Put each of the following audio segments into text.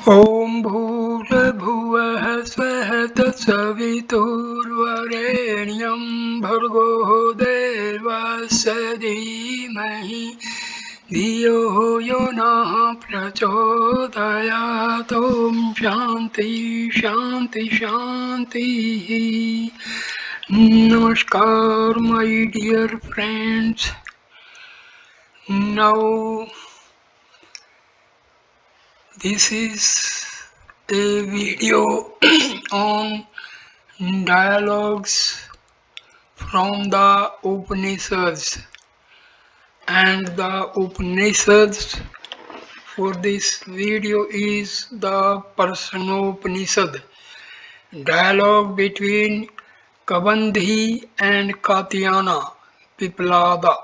ॐ भूर्भुवः स्वः तत्सवितुर्वरेण्यं भर्गो देवस्य धीमहि धियो यो नः प्रचोदयात्। ॐ शान्ति शान्ति शान्तिः। Namaskar, my dear friends. Now this is a video on dialogues from the Upanishads, and the Upanishads for this video is the Prashanopnishad, dialogue between Kabandhi and Katyana Piplada.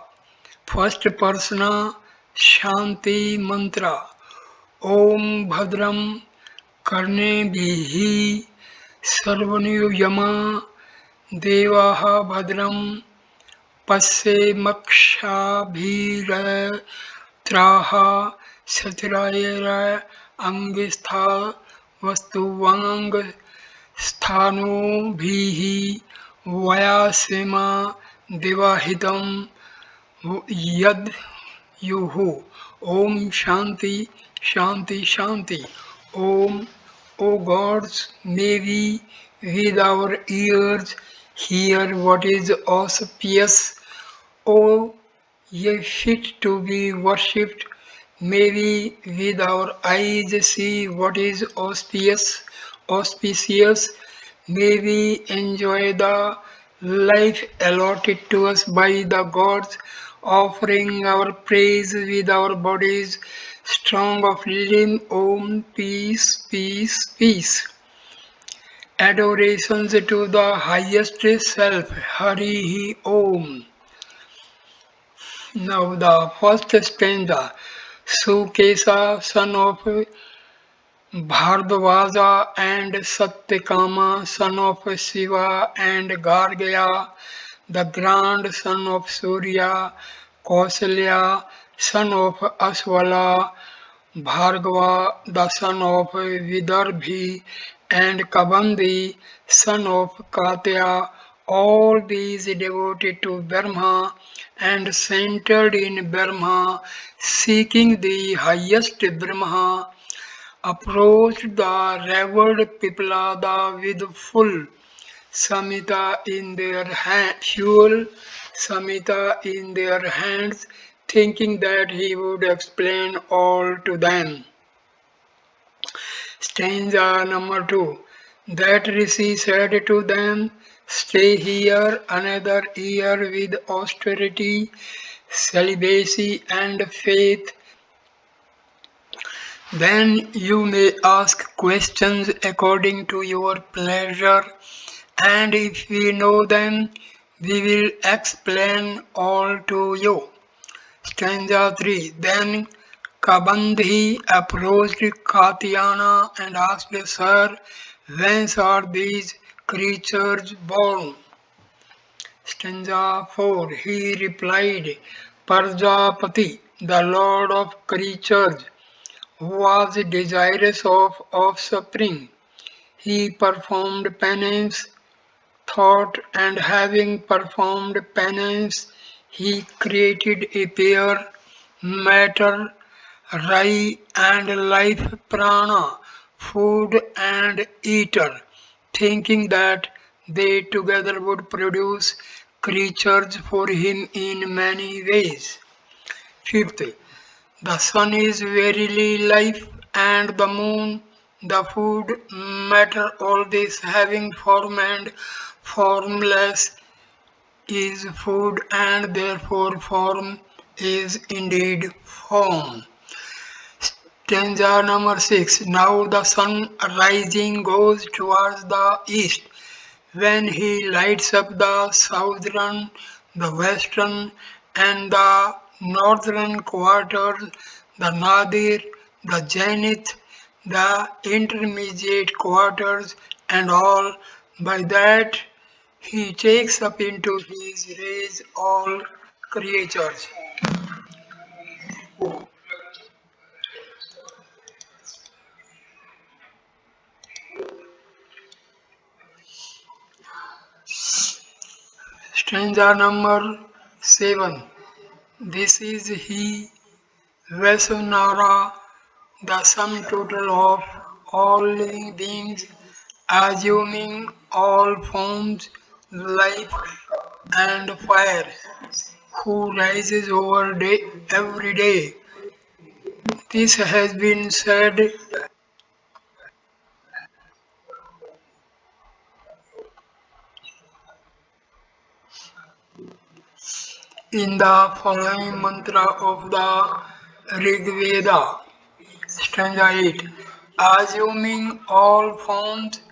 First persona Shanti mantra. Om Bhadram कर्णेभिः सर्वनियमा देवाः भद्रं पश्येमक्षाभिरत्राः शत्रैरङ्गस्था वस्तुवाङ्गस्थानोभिः वयासेमा देवाहितं यद्युः। Om Shanti Shanti Shanti. Om, O gods, may we with our ears hear what is auspicious. O ye fit to be worshipped, may we with our eyes see what is auspicious. May we enjoy the life allotted to us by the gods, offering our praise with our bodies strong of limb. Om, peace, peace, peace. Adorations to the highest self. Hari Om. Now the first stanza. Sukesa, son of Bhardvaja, and Satyakama, son of Shiva, and Gargaya, the grand son of Surya, Kausalya, son of Aswala, Bhargava, the son of Vidarbhi, and Kabandi, son of Katya, all these devoted to Brahma and centered in Brahma, seeking the highest Brahma, approached the revered Piplada with full Samhita in their Samhita in their hands, thinking that he would explain all to them. Stanza number 2. That Rishi said to them, stay here another year with austerity, celibacy, and faith. Then you may ask questions according to your pleasure, and if we know them, we will explain all to you. Stanza 3. Then Kabandhi approached Katyana and asked, Sir, whence are these creatures born? Stanza 4. He replied, Prajapati, the lord of creatures, who was desirous of offspring. He performed penance, thought, and having performed penance, he created a pair, matter, rai, and life, prana, food and eater, thinking that they together would produce creatures for him in many ways. Fifth, the sun is verily life, and the moon, the food, matter, all this having form and formless is food, and therefore form is indeed form. Stanza number 6. Now the sun rising goes towards the east. When he lights up the southern, the western, and the northern quarters, the nadir, the zenith, the intermediate quarters, and all, by that he takes up into his rays all creatures. Stanza number 7. This is he, Vasunara, the sum total of all living beings, assuming all forms, life and fire, who rises over day every day. This has been said in the following mantra of the Rig Veda, stanza 8. Assuming all forms,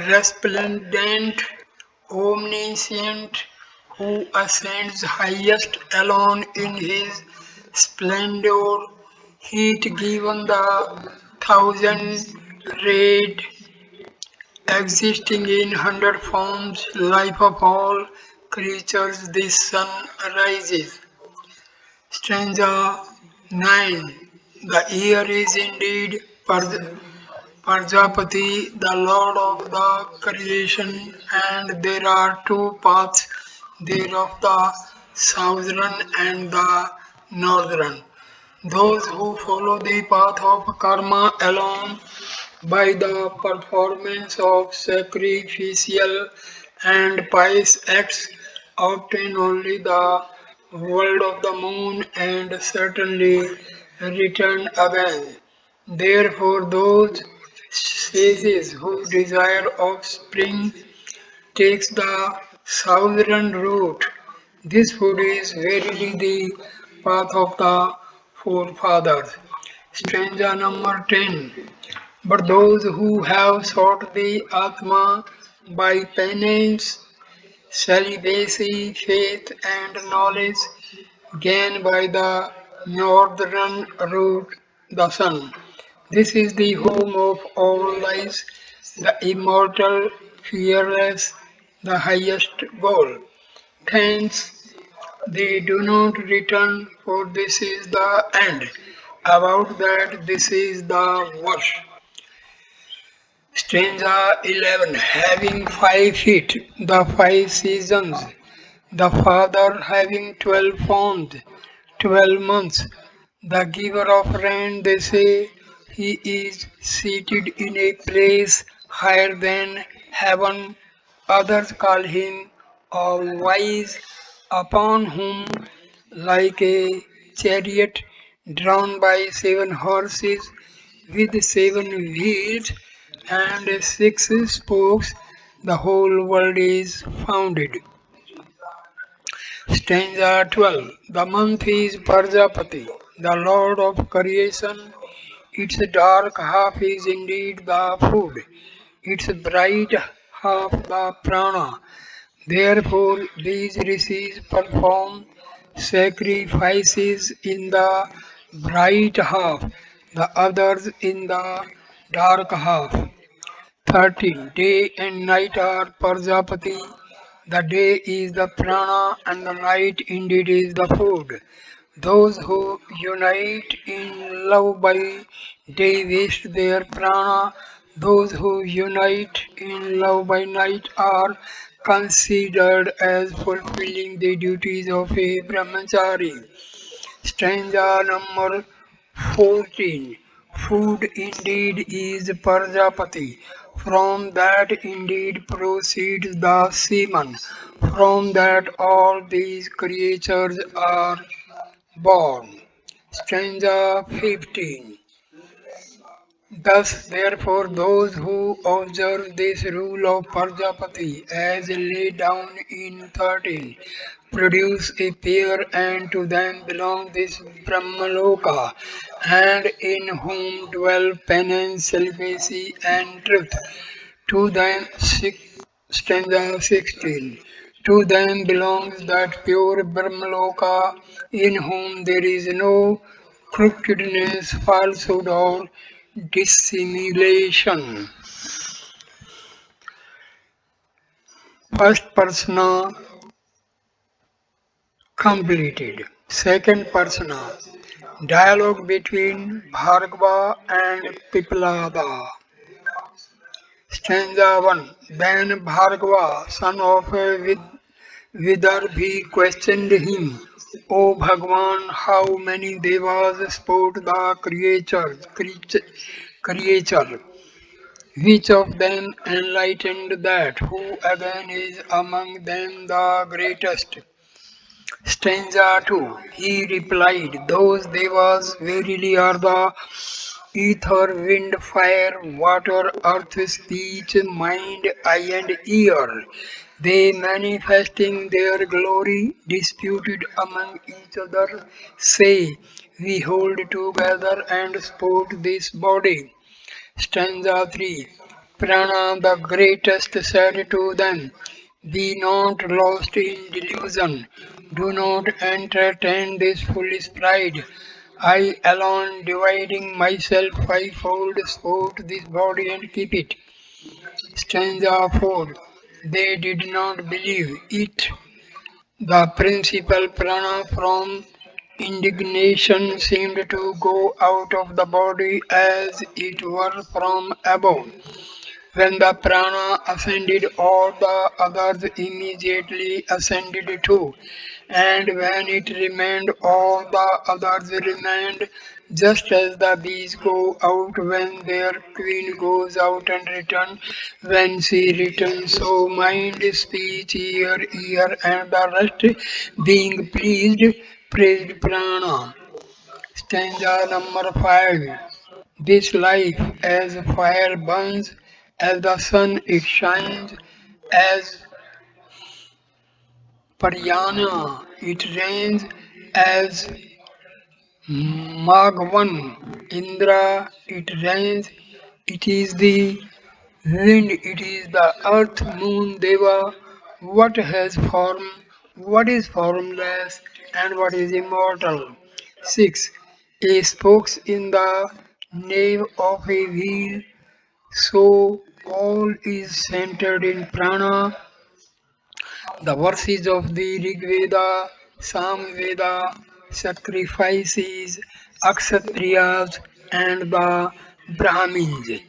resplendent, omniscient, who ascends highest alone in his splendor, heat given the thousand rayed, existing in 100 forms, life of all creatures, the sun rises. Stanza 9. The year is indeed Prajapati, the Lord of the creation, and there are two paths thereof, the southern and the northern. Those who follow the path of karma alone by the performance of sacrificial and pious acts obtain only the world of the moon and certainly return again. Therefore, those sages who desire offspring takes the southern route. This food is verily the path of the forefathers. Stanza number 10. But those who have sought the Atma by penance, celibacy, faith, and knowledge gain by the northern route the sun. This is the home of all lives, the immortal, fearless, the highest goal. Hence, they do not return, for this is the end. About that, this is the verse. Stanza 11. Having 5 feet, the 5 seasons, the Father having 12 forms, 12 months, the giver of rain, they say, he is seated in a place higher than heaven. Others call him all wise, upon whom, like a chariot drawn by 7 horses, with 7 wheels and 6 spokes, the whole world is founded. Stanza 12. The month is Prajapati, the Lord of creation. Its dark half is indeed the food, its bright half the prana. Therefore, these rishis perform sacrifices in the bright half, the others in the dark half. 13. Day and night are Prajapati. The day is the prana and the night indeed is the food. Those who unite in love by day waste their prana. Those who unite in love by night are considered as fulfilling the duties of a brahmachari. Stanza number 14. Food indeed is Prajapati. From that indeed proceeds the semen. From that all these creatures are born. Stanza 15. Thus, therefore, those who observe this rule of Prajapati as laid down in 13 produce a pair, and to them belong this Brahmaloka, and in whom dwell penance, celibacy, and truth. To them, stanza 16. To them belongs that pure Brahmaloka in whom there is no crookedness, falsehood, or dissimulation. First persona completed. Second persona dialogue between Bhargava and Piplada. Stanza 1. Then Bhargava, son of Vidarbhi questioned him, O Bhagwan, how many devas support the creature? Which of them enlightened that? Who again is among them the greatest? Stanza 2. He replied, those devas verily are the ether, wind, fire, water, earth, speech, mind, eye, and ear. They manifesting their glory, disputed among each other, say, we hold together and support this body. Stanza 3. Prana the greatest said to them, be not lost in delusion, do not entertain this foolish pride. I alone dividing myself fivefold support this body and keep it. Stanza 4. They did not believe it. The principal prana from indignation seemed to go out of the body as it were from above. When the prana ascended, all the others immediately ascended too, and when it remained, all the others remained, just as the bees go out when their queen goes out and return when she returns. So mind, speech, ear, and the rest being pleased, praised prana. Stanza number 5. This life as fire burns, as the sun it shines, as Paryana it rains, as Magwan Indra it rains, it is the wind, it is the earth, moon, Deva, what has form, what is formless, and what is immortal. 6. A spokes in the nave of a wheel, so all is centered in prana. The verses of the Rig Veda, Samveda, sacrifices, Akshatriyas, and the Brahmins.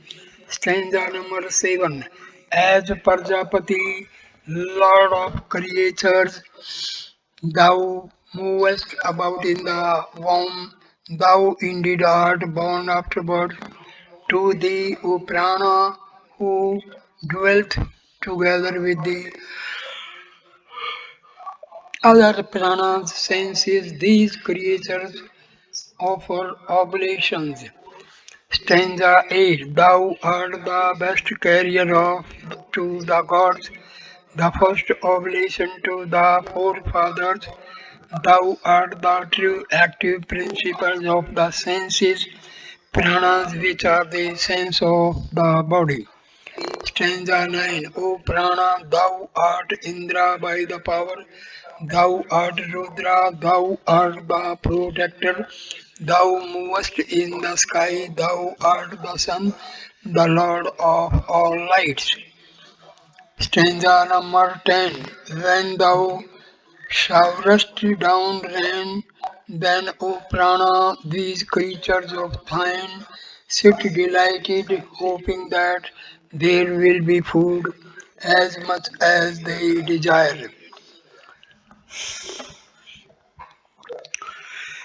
Stanza number 7. As Prajapati, Lord of creatures, thou movest about in the womb, thou indeed art born after birth. To thee, O Prana, who dwelt together with the other pranas, senses, these creatures offer oblations. Stanza 8. Thou art the best carrier of to the gods, the first oblation to the forefathers. Thou art the true active principles of the senses, pranas, which are the sense of the body. Stanza 9. O Prana, thou art Indra by the power, thou art Rudra, thou art the protector, thou movest in the sky, thou art the sun, the Lord of all lights. Stanza number 10. When thou showerest down rain, then, O Prana, these creatures of thine sit delighted, hoping that there will be food as much as they desire.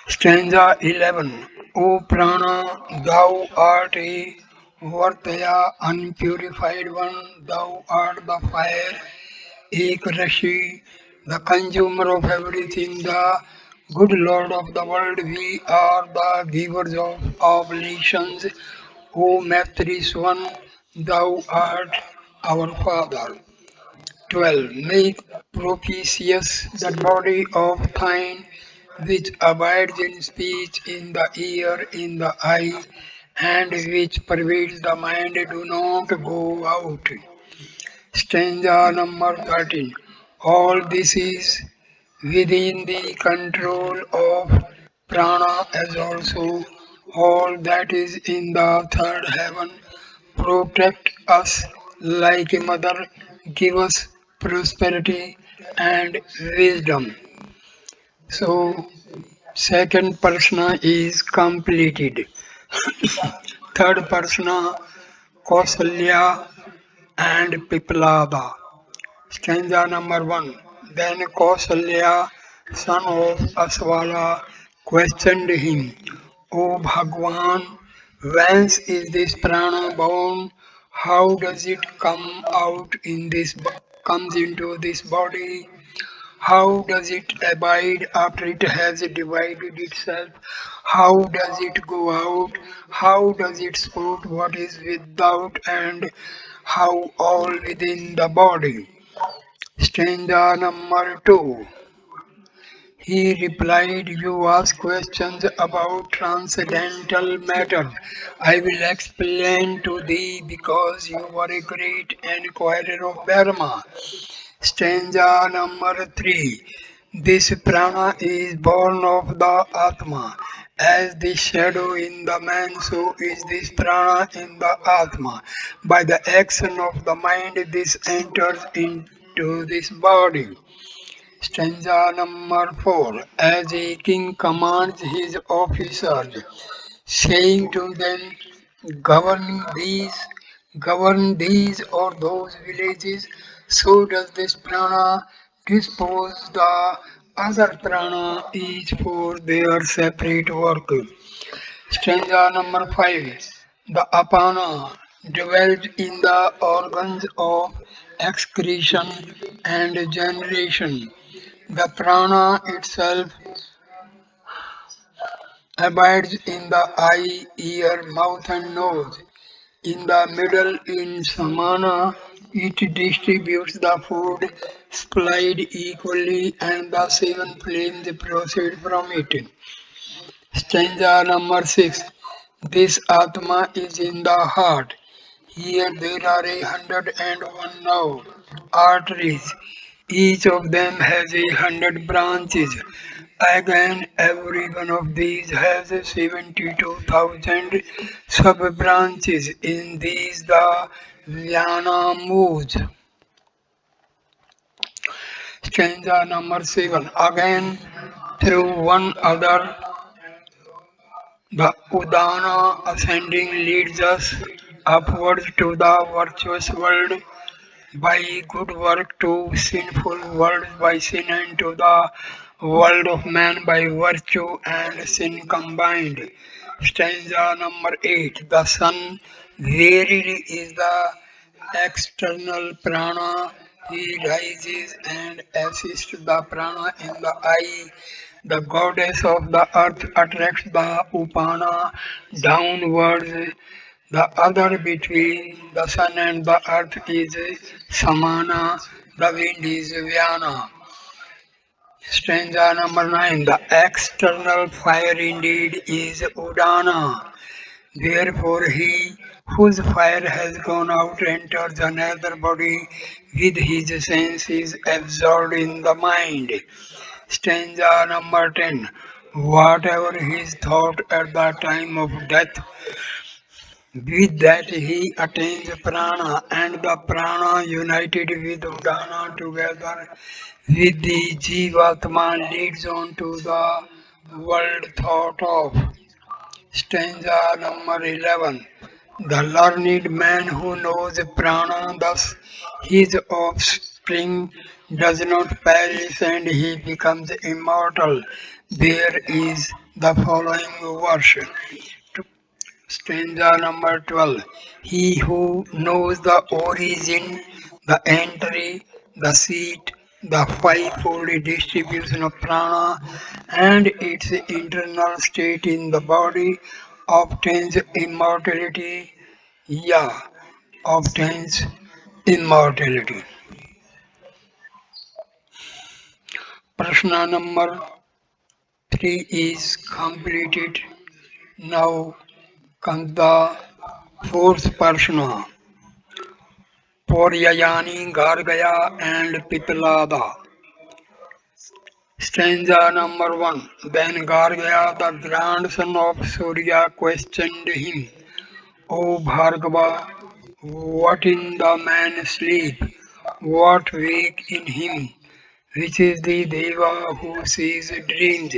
Stanza 11. O Prana, thou art a Vartaya, unpurified one, thou art the fire, Ekarashi, the consumer of everything, the good Lord of the world, we are the givers of oblations. O Matris one, thou art our Father. 12. Make propitious that body of thine which abides in speech, in the ear, in the eye, and which pervades the mind, do not go out. Stanza number 13. All this is within the control of prana, as also all that is in the third heaven. Protect us like a mother, give us prosperity and wisdom. So, second persona is completed. Third persona, Kausalya and Piplada. Stanza number 1. Then Kausalya, son of Aswala, questioned him, O Bhagwan, whence is this prana born? How does it come out in comes into this body? How does it abide after it has divided itself? How does it go out? How does it support what is without and how all within the body? Stanza number 2. He replied, You ask questions about transcendental matter. I will explain to thee because you are a great inquirer of Dharma. Stanza number 3. This prana is born of the Atma. As the shadow in the man, so is this prana in the Atma. By the action of the mind, this enters into this body. Stanza number 4. As a king commands his officers, saying to them, govern these, govern these or those villages, so does this prana dispose the other prana each for their separate work. Stanza number 5. The apana dwells in the organs of excretion and generation. The prana itself abides in the eye, ear, mouth, and nose. In the middle, in samana, it distributes the food supplied equally, and the seven flames proceed from it. Stanza number 6. This Atma is in the heart. Here there are 101 now arteries. Each of them has 100 branches. Again, every one of these has 72,000 sub-branches. In these the Vyana moves. Stanza number 7. Again, through one other, the Udana ascending leads us upwards to the virtuous world by good work, to sinful world by sin, and to the world of man by virtue and sin combined. Stanza number 8. The sun verily is the external prana. He rises and assists the prana in the eye. The goddess of the earth attracts the upana downwards. The other between the sun and the earth is samana. The wind is vyana. Stanza number 9. The external fire indeed is udana. Therefore, he whose fire has gone out enters another body with his senses absorbed in the mind. Stanza number 10. Whatever his thought at the time of death, with that he attains prana, and the prana united with udana together with the jivatma leads on to the world thought of. Stanza number 11. The learned man who knows prana, thus his offspring does not perish and he becomes immortal. There is the following verse. Stanza number 12. He who knows the origin, the entry, the seat, the fivefold distribution of prana, and its internal state in the body obtains immortality. Yeah, obtains immortality. Prashna number 3 is completed. Now comes the fourth Prashna. Poryayani, Gargaya, and Piplada. Stanza number 1. Then Gargaya, the grandson of Surya, questioned him, O Bhargava, what in the man sleep? What wake in him? Which is the Deva who sees dreams?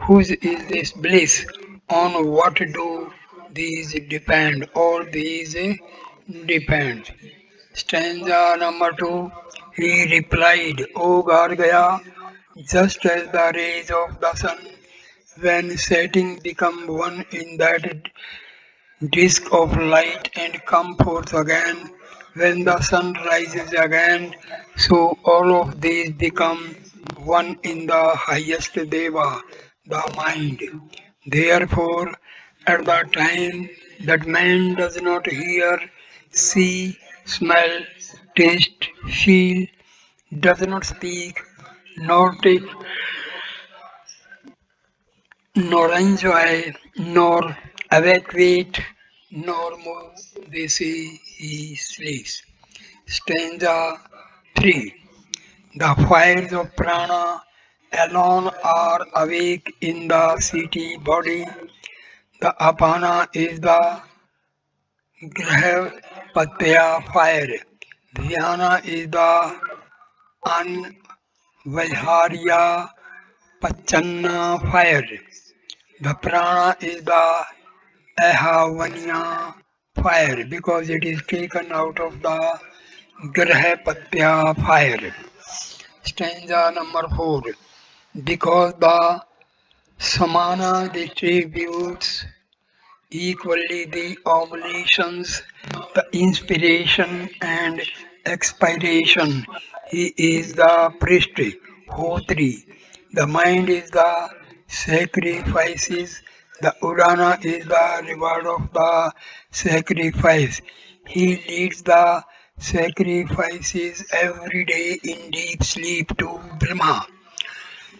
Whose is this bliss? On what do these depend? All these depend. Stanza number 2. He replied, O Gargaya, just as the rays of the sun, when setting, become one in that disk of light and come forth again when the sun rises again. So all of these become one in the highest Deva, the mind. Therefore, at the time that man does not hear, see, smell, taste, feel, does not speak, nor take, nor enjoy, nor evacuate, nor move, they say he sleeps. Stanza 3. The fires of prana alone are awake in the city body. The apana is the grahapatya fire. Dhyana is the anvaiharya pachanna fire. The prana is the Ahavanya fire because it is taken out of the Grahapatya fire. Stanza number 4. Because the Samana distributes equally the oblations, the inspiration and expiration. He is the priest, Hotri. The mind is the sacrifices. The Udana is the reward of the sacrifice. He leads the sacrifices every day in deep sleep to Brahma.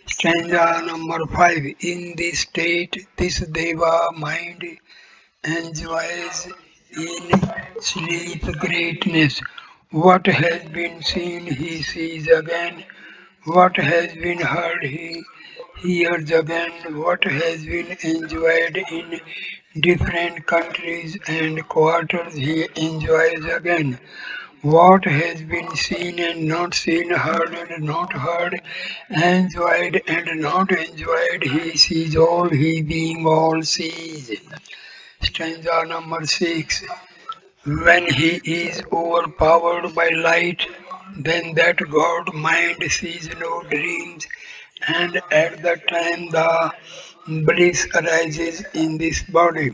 Stanza number 5. In this state, this Deva mind enjoys in sleep greatness. What has been seen he sees again. What has been heard he hears again. What has been enjoyed in different countries and quarters he enjoys again. What has been seen and not seen, heard and not heard, enjoyed and not enjoyed, he sees all, he being all sees. Stanza number 6. When he is overpowered by light, then that God mind sees no dreams, and at that time the bliss arises in this body.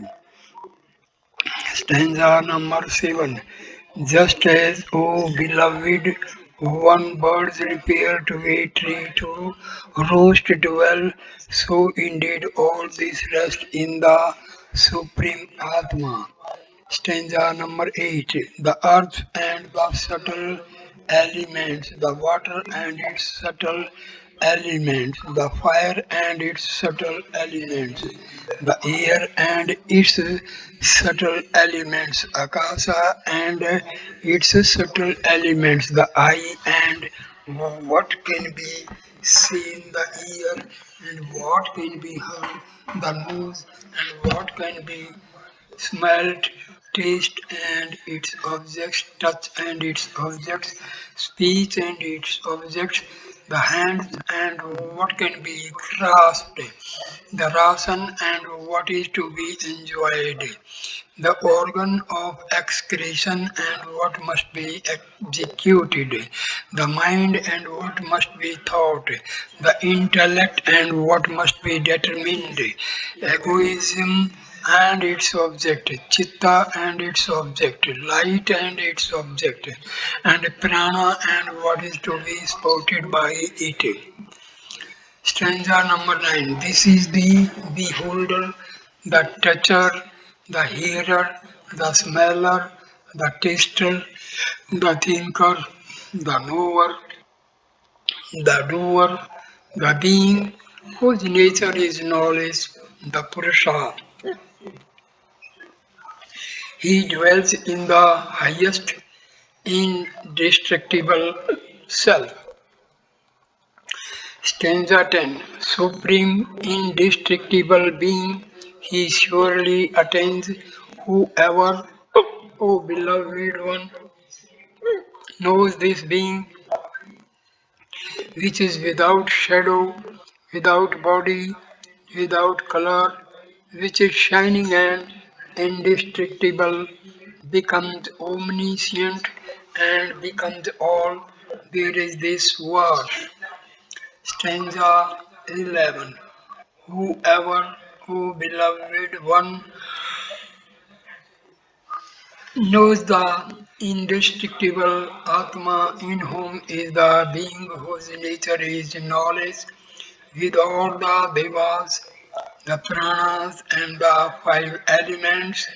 Stanza number 7. Just as, O beloved, one birds repair to a tree to roast well, so indeed all this rest in the Supreme Atma. Stanza number 8. The earth and the subtle elements, the water and its subtle elements, the fire and its subtle elements, the air and its subtle elements, Akasa and its subtle elements, the eye and what can be seen, the ear and what can be heard, the nose and what can be smelt, taste and its objects, touch and its objects, speech and its objects, the hands and what can be grasped, the rasan and what is to be enjoyed, the organ of excretion and what must be executed, the mind and what must be thought, the intellect and what must be determined, egoism and its object, chitta and its object, light and its object, and prana and what is to be spouted by it. Stanza number 9. This is the beholder, the toucher, the hearer, the smeller, the taster, the thinker, the knower, the doer, the being whose nature is knowledge, the Purusha. He dwells in the highest indestructible self. Stanza 10. Supreme indestructible being, he surely attains. Whoever, O beloved one, knows this being, which is without shadow, without body, without color, which is shining and indestructible, becomes omniscient and becomes all, there is this verse, stanza 11. Whoever, who beloved one, knows the indestructible Atma in whom is the being whose nature is knowledge, with all the devas, the pranas, and the five elements,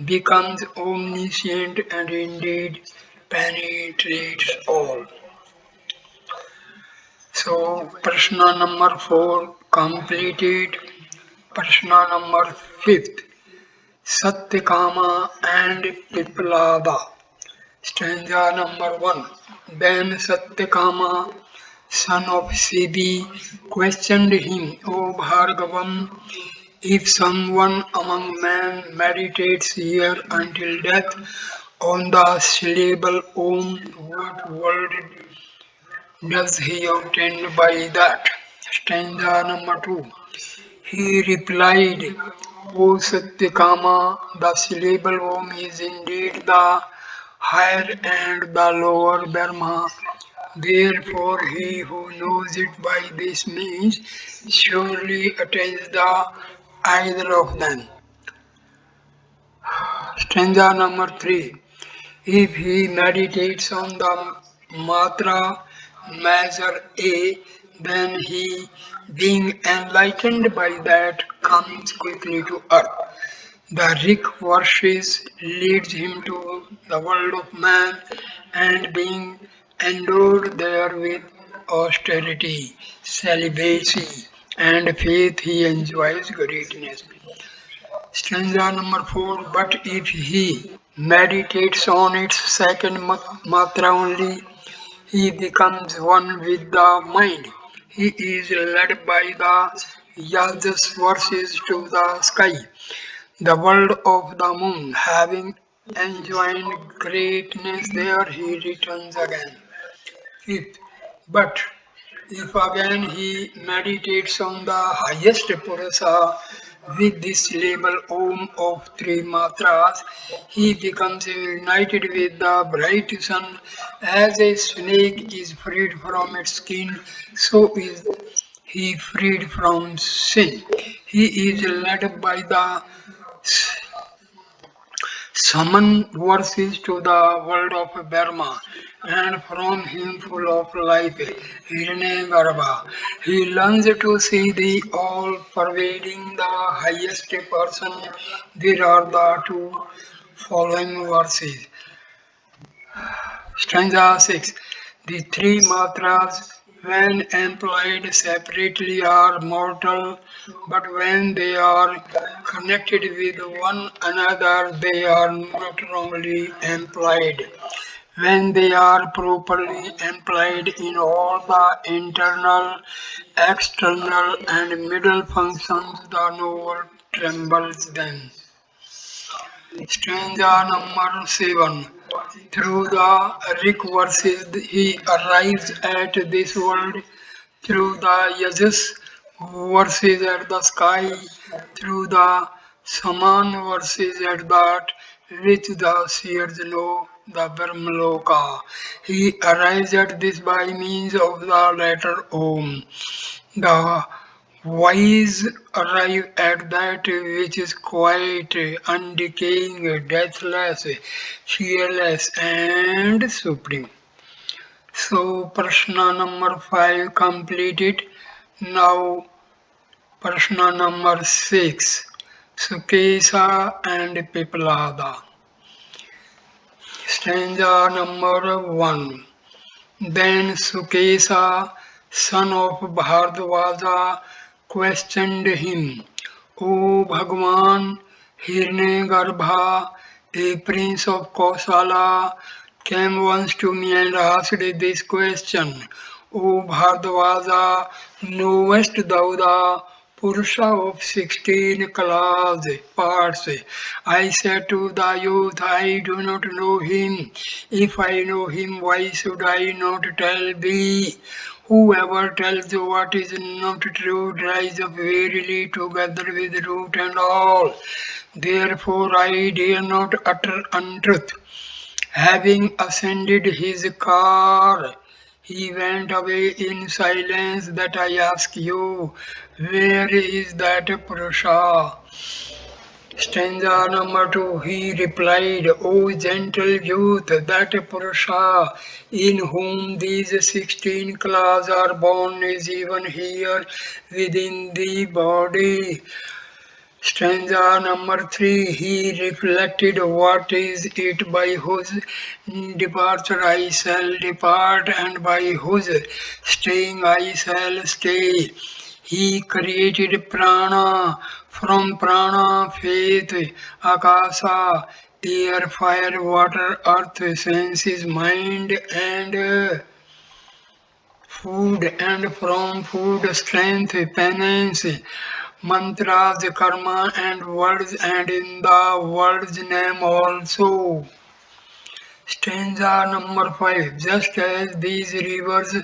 becomes omniscient and indeed penetrates all. So, Prashna number 4 completed. Prashna number 5th, Satyakama and Piplada. Stanza number 1. Then Satyakama, son of Sibi, questioned him, O Bhargavam, if someone among men meditates here until death on the syllable Om, what world does he obtain by that? Stanza number 2. He replied, O Satyakama, the syllable Om is indeed the higher and the lower Brahma. Therefore, he who knows it by this means surely attains the either of them. Stanza number 3. If he meditates on the matra measure A, then he, being enlightened by that, comes quickly to earth. The Rik verses leads him to the world of man, and being endowed there with austerity, celibacy, and faith, he enjoys greatness. Stanza number 4. But if he meditates on its second matra only, he becomes one with the mind. He is led by the Yajas verses to the sky, the world of the moon. Having enjoyed greatness there, he returns again. Fifth, but if again he meditates on the highest Purusha with this label Om of three matras, he becomes united with the bright sun. As a snake is freed from its skin, so is he freed from sin. He is led by the summon verses to the world of Burma, and from him full of life, Hiranyagarbha. He learns to see the all-pervading, the highest person. There are the two following verses. Stanza 6. The three matras, when employed separately, are mortal, but when they are connected with one another, they are not wrongly employed. When they are properly employed in all the internal, external, and middle functions, the novel trembles then. Stanza number 7. Through the Rik verses, he arrives at this world. Through the Yajas verses at the sky. Through the Saman verses at that which the seers know, the Brahmaloka. He arrives at this by means of the letter Om. The wise arrive at that which is quiet, undecaying, deathless, fearless, and supreme. So, Prashna number 5 completed. Now, Prashna number 6, Sukesa and Piplada. Stanza number 1. Then Sukesa, son of Bhardwaja, questioned him, O Bhagwan, Hiranyagarbha, a prince of Kosala, came once to me and asked this question, O Bhardwaja, knowest thou the Purusha of 16 class parts? I said to the youth, I do not know him. If I know him, why should I not tell thee? Whoever tells what is not true dries up verily together with root and all. Therefore I dare not utter untruth. Having ascended his car, He went away in silence. That I ask you, where is that Purusha? Stanza number 2. He replied, O gentle youth, that Purusha in whom these 16 claws are born is even here within the body. Stanza number 3. He reflected, what is it by whose departure I shall depart, and by whose staying I shall stay. He created prana, from prana, faith, akasa, air, fire, water, earth, senses, mind, and food, and from food, strength, penance, mantras, karma, and words, and in the word's name also. Stanza number 5. Just as these rivers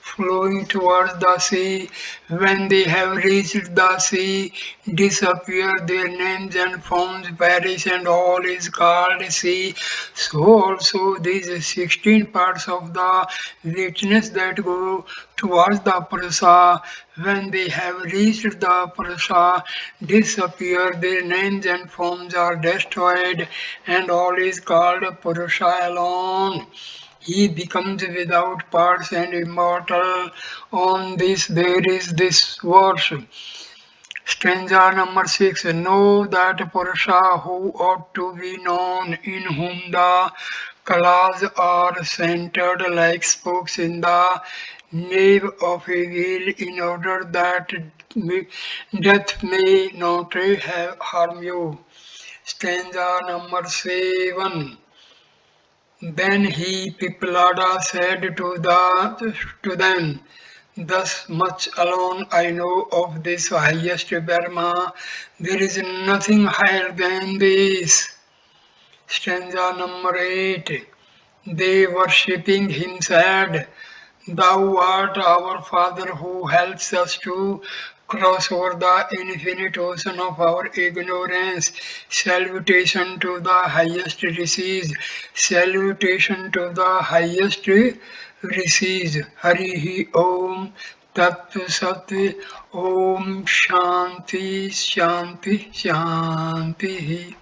flowing towards the sea, when they have reached the sea, disappear, their names and forms perish, and all is called sea. So also these 16 parts of the witness that go towards the Prasa, when they have reached the Prasa, disappear, their names and forms are destroyed, and all is called Purusha alone. He becomes without parts and immortal. On this there is this verse. Stanza number 6. Know that Purusha who ought to be known, in whom the claws are centered like spokes in the nave of a wheel, in order that death may not harm you. Stanza number 7. Then he, Piplada, said to them, thus much alone I know of this highest Brahma. There is nothing higher than this. Stanza number 8. They worshipping him said, Thou art our Father who helps us to cross over the infinite ocean of our ignorance. Salutation to the highest rishis. Salutation to the highest rishis. Hari Om Tat Sat Om Shanti Shanti Shanti.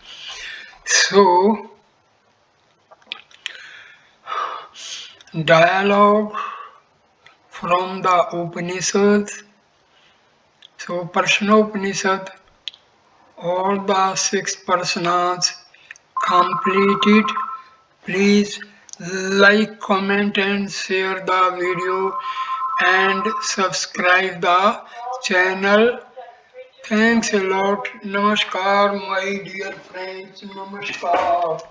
So, dialogue from the Upanishads. So, Prashanopnishad, all the 6 Prasanas completed. Please like, comment, and share the video and subscribe the channel. Thanks a lot. Namaskar, my dear friends. Namaskar.